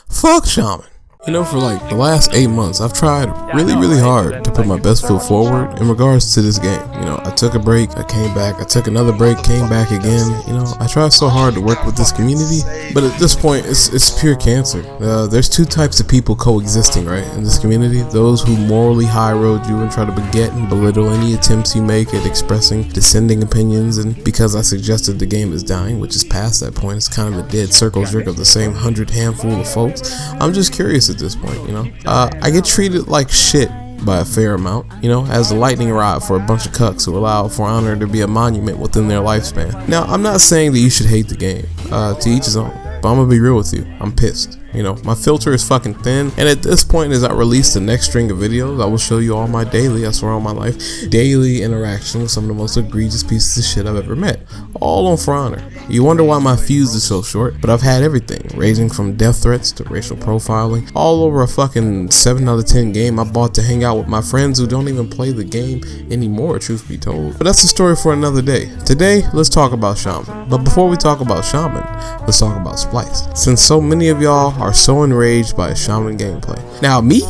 Fuck Shaman. You know, for like the last 8 months, I've tried really hard to put my best foot forward in regards to this game. You know, I took a break, I came back, I took another break, came back again. You know, I tried so hard to work with this community, but at this point, it's pure cancer. There's two types of people coexisting, right, in this community. Those who morally high road you and try to beget and belittle any attempts you make at expressing dissenting opinions, and because I suggested the game is dying, which is past that point, it's kind of a dead circle jerk of the same 100 handful of folks. I'm just curious at this point, you know. I get treated like shit by a fair amount, you know, as a lightning rod for a bunch of cucks who allow For Honor to be a monument within their lifespan. Now, I'm not saying that you should hate the game, to each his own, but I'm gonna be real with you, I'm pissed. You know, my filter is fucking thin, and at this point, as I release the next string of videos, I will show you all my daily, I swear on my life, daily interaction with some of the most egregious pieces of shit I've ever met, all on For Honor. You wonder why my fuse is so short, but I've had everything, ranging from death threats to racial profiling, all over a fucking 7 out of 10 game I bought to hang out with my friends who don't even play the game anymore, truth be told. But that's a story for another day. Today, let's talk about Shaman. But before we talk about Shaman, let's talk about Spliced. Since so many of y'all are so enraged by Shaman gameplay. Now me,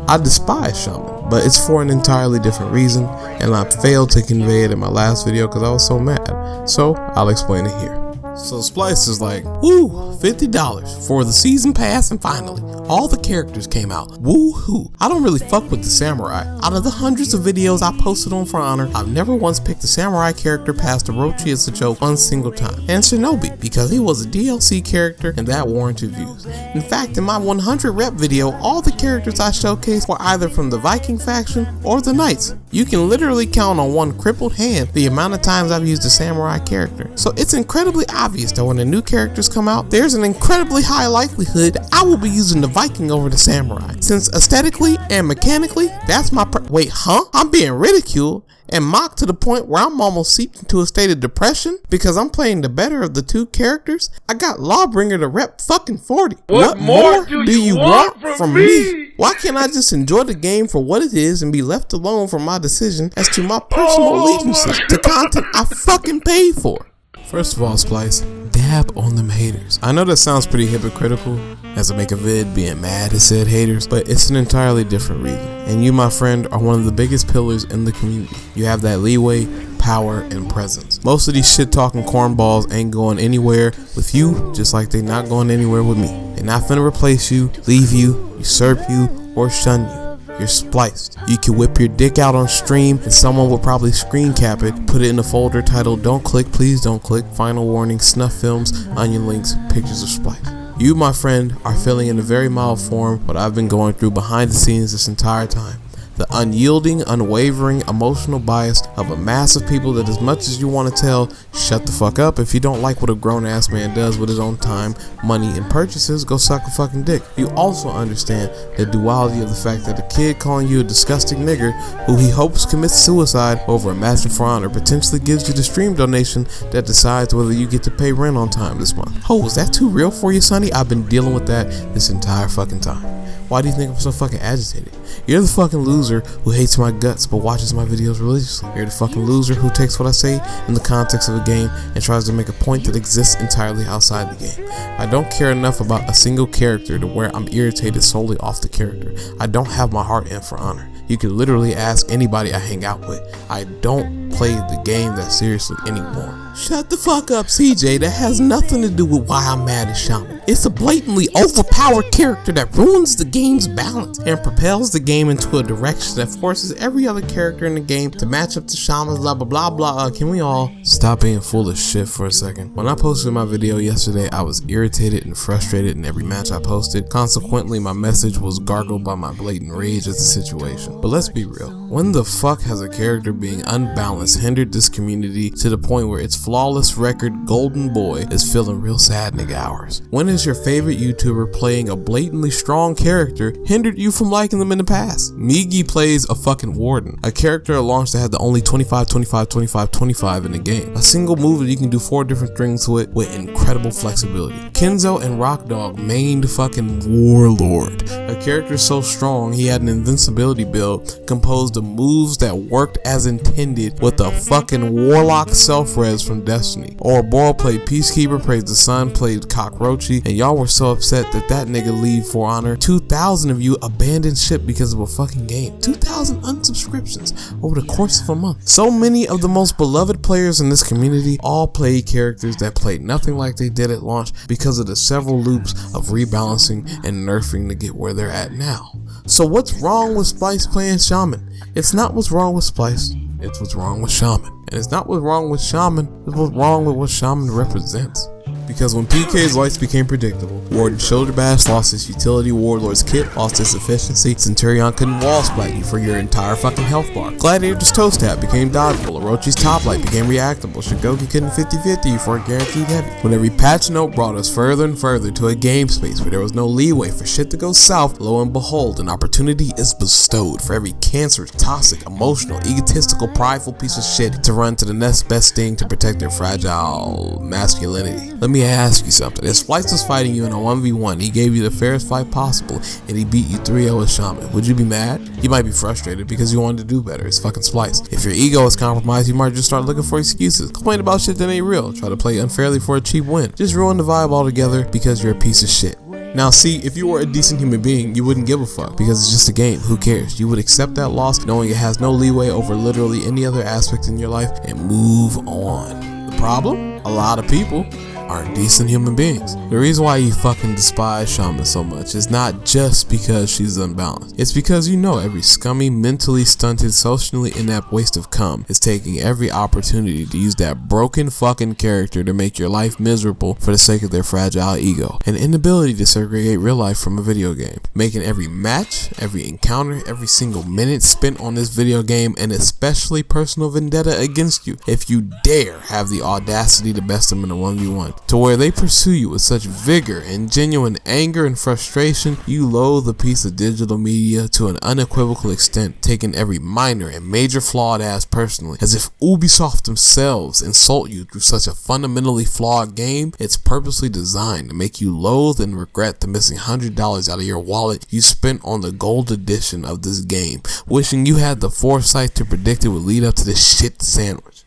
I despise Shaman, but it's for an entirely different reason, and I failed to convey it in my last video because I was so mad. So I'll explain it here. So Spliced is like, woo, $50 for the season pass, and finally, all the characters came out. Woo-hoo. I don't really fuck with the samurai. Out of the hundreds of videos I posted on For Honor, I've never once picked a samurai character past Orochi as a joke one single time. And Shinobi, because he was a DLC character and that warranted views. In fact, in my 100 rep video, all the characters I showcased were either from the Viking faction or the Knights. You can literally count on one crippled hand the amount of times I've used a samurai character. So it's incredibly obvious that when the new characters come out, there's an incredibly high likelihood that I will be using the Viking over the samurai, since aesthetically and mechanically, that's my wait, huh? I'm being ridiculed and mocked to the point where I'm almost seeped into a state of depression because I'm playing the better of the two characters. I got Lawbringer to rep fucking 40. What more do you want from me? Why can't I just enjoy the game for what it is and be left alone from my decision as to my personal allegiances to content I fucking paid for? First of all, Splice, dab on them haters. I know that sounds pretty hypocritical as I make a vid being mad at said haters, but it's an entirely different reason. And you, my friend, are one of the biggest pillars in the community. You have that leeway, power, and presence. Most of these shit talking cornballs ain't going anywhere with you, just like they not going anywhere with me. They're not finna replace you, leave you, usurp you, or shun you. You're spliced. You can whip your dick out on stream and someone will probably screen cap it, put it in a folder titled "Don't click, please don't click, final warning, snuff films, onion links, pictures of splice." You, my friend, are feeling in a very mild form what I've been going through behind the scenes this entire time. The unyielding, unwavering, emotional bias of a mass of people that, as much as you want to tell, shut the fuck up if you don't like what a grown-ass man does with his own time, money, and purchases, go suck a fucking dick. You also understand the duality of the fact that a kid calling you a disgusting nigger who he hopes commits suicide over a match of For Honor potentially gives you the stream donation that decides whether you get to pay rent on time this month. Oh, is that too real for you, sonny? I've been dealing with that this entire fucking time. Why do you think I'm so fucking agitated? You're the fucking loser who hates my guts but watches my videos religiously. You're the fucking loser who takes what I say in the context of a game and tries to make a point that exists entirely outside the game. I don't care enough about a single character to where I'm irritated solely off the character. I don't have my heart in For Honor. You can literally ask anybody I hang out with. I don't play the game that seriously anymore. Shut the fuck up, CJ. That has nothing to do with why I'm mad at Shaman. It's a blatantly overpowered character that ruins the game's balance and propels the game into a direction that forces every other character in the game to match up to Shaman's blah blah blah. Can we all stop being full of shit for a second? When I posted my video yesterday, I was irritated and frustrated in every match I posted. Consequently, my message was gargled by my blatant rage at the situation. But let's be real. When the fuck has a character being unbalanced hindered this community to the point where its flawless record golden boy is feeling real sad nigga hours? When has your favorite YouTuber playing a blatantly strong character hindered you from liking them in the past? Migi plays a fucking warden, a character at launch that had the only 25, 25, 25, 25 in the game. A single move that you can do 4 different things with incredible flexibility. Kenzo and Rockdog mained fucking warlord, a character so strong he had an invincibility build composed of moves that worked as intended with a fucking warlock self-res from from Destiny. Ouroboros played Peacekeeper, Praise the Sun played Cockroachy, and y'all were so upset that that nigga leave For Honor. 2,000 of you abandoned ship because of a fucking game. 2,000 unsubscriptions over the course of a month. So many of the most beloved players in this community all played characters that played nothing like they did at launch because of the several loops of rebalancing and nerfing to get where they're at now. So what's wrong with Spliced playing Shaman? It's not what's wrong with Spliced, it's what's wrong with Shaman. And it's not what's wrong with Shaman, it's what's wrong with what Shaman represents. Because when PK's lights became predictable, Warden Shoulder Bash lost his utility, Warlord's Kit lost its efficiency, Centurion couldn't wall splat you for your entire fucking health bar, Gladiator's Toe Stab became dodgeable, Orochi's Top Light became reactable, Shigoki couldn't 50-50 you for a guaranteed heavy. When every patch note brought us further and further to a game space where there was no leeway for shit to go south, lo and behold, an opportunity is bestowed for every cancerous, toxic, emotional, egotistical, prideful piece of shit to run to the next best thing to protect their fragile masculinity. Let me ask you something. If Spliced was fighting you in a 1v1, he gave you the fairest fight possible, and he beat you 3-0 as Shaman, would you be mad? You might be frustrated because you wanted to do better. It's fucking Spliced. If your ego is compromised, you might just start looking for excuses, complain about shit that ain't real, try to play unfairly for a cheap win, just ruin the vibe altogether because you're a piece of shit. Now see, if you were a decent human being, you wouldn't give a fuck because it's just a game, who cares? You would accept that loss knowing it has no leeway over literally any other aspect in your life and move on. The problem? A lot of people aren't decent human beings. The reason why you fucking despise Shaman so much is not just because she's unbalanced. It's because you know every scummy, mentally stunted, socially inept waste of cum is taking every opportunity to use that broken fucking character to make your life miserable for the sake of their fragile ego and inability to segregate real life from a video game, making every match, every encounter, every single minute spent on this video game an especially personal vendetta against you if you dare have the audacity to best them in a 1v1. To where they pursue you with such vigor and genuine anger and frustration, you loathe a piece of digital media to an unequivocal extent, taking every minor and major flawed ass personally, as if Ubisoft themselves insult you through such a fundamentally flawed game. It's purposely designed to make you loathe and regret the missing $100 out of your wallet you spent on the gold edition of this game, wishing you had the foresight to predict it would lead up to this shit sandwich.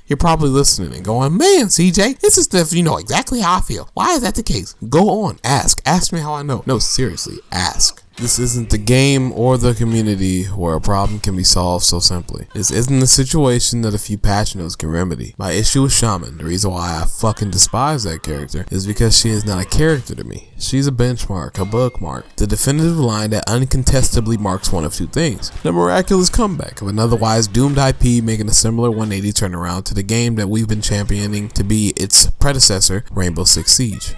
You're probably listening and going, man, CJ, this is stuff you know exactly how I feel. Why is that the case? Go on, ask me how I know. No, seriously, ask. This isn't the game or the community where a problem can be solved so simply. This isn't a situation that a few patch notes can remedy. My issue with Shaman, the reason why I fucking despise that character, is because she is not a character to me. She's a benchmark, a bookmark, the definitive line that uncontestably marks one of two things: the miraculous comeback of an otherwise doomed IP making a similar 180 turnaround to the game that we've been championing to be its predecessor, Rainbow Six Siege.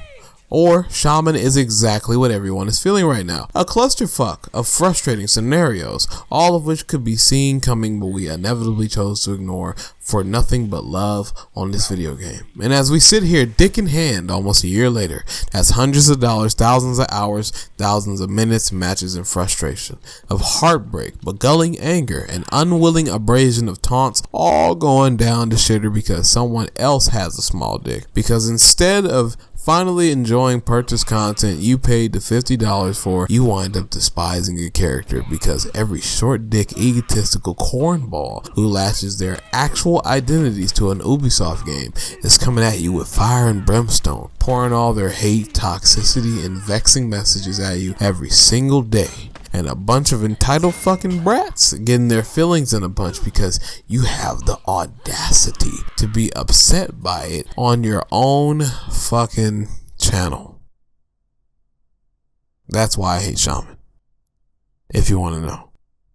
Or Shaman is exactly what everyone is feeling right now. A clusterfuck of frustrating scenarios, all of which could be seen coming, but we inevitably chose to ignore for nothing but love on this video game. And as we sit here dick in hand almost a year later, that's hundreds of dollars, thousands of hours, thousands of minutes, matches, and frustration, of heartbreak, begulling anger, and unwilling abrasion of taunts, all going down the shitter because someone else has a small dick. Because instead of finally enjoying purchase content you paid the $50 for, you wind up despising your character because every short dick egotistical cornball who latches their actual identities to an Ubisoft game is coming at you with fire and brimstone, pouring all their hate, toxicity, and vexing messages at you every single day. And a bunch of entitled fucking brats getting their feelings in a bunch because you have the audacity to be upset by it on your own fucking channel. That's why I hate Shaman, if you want to know.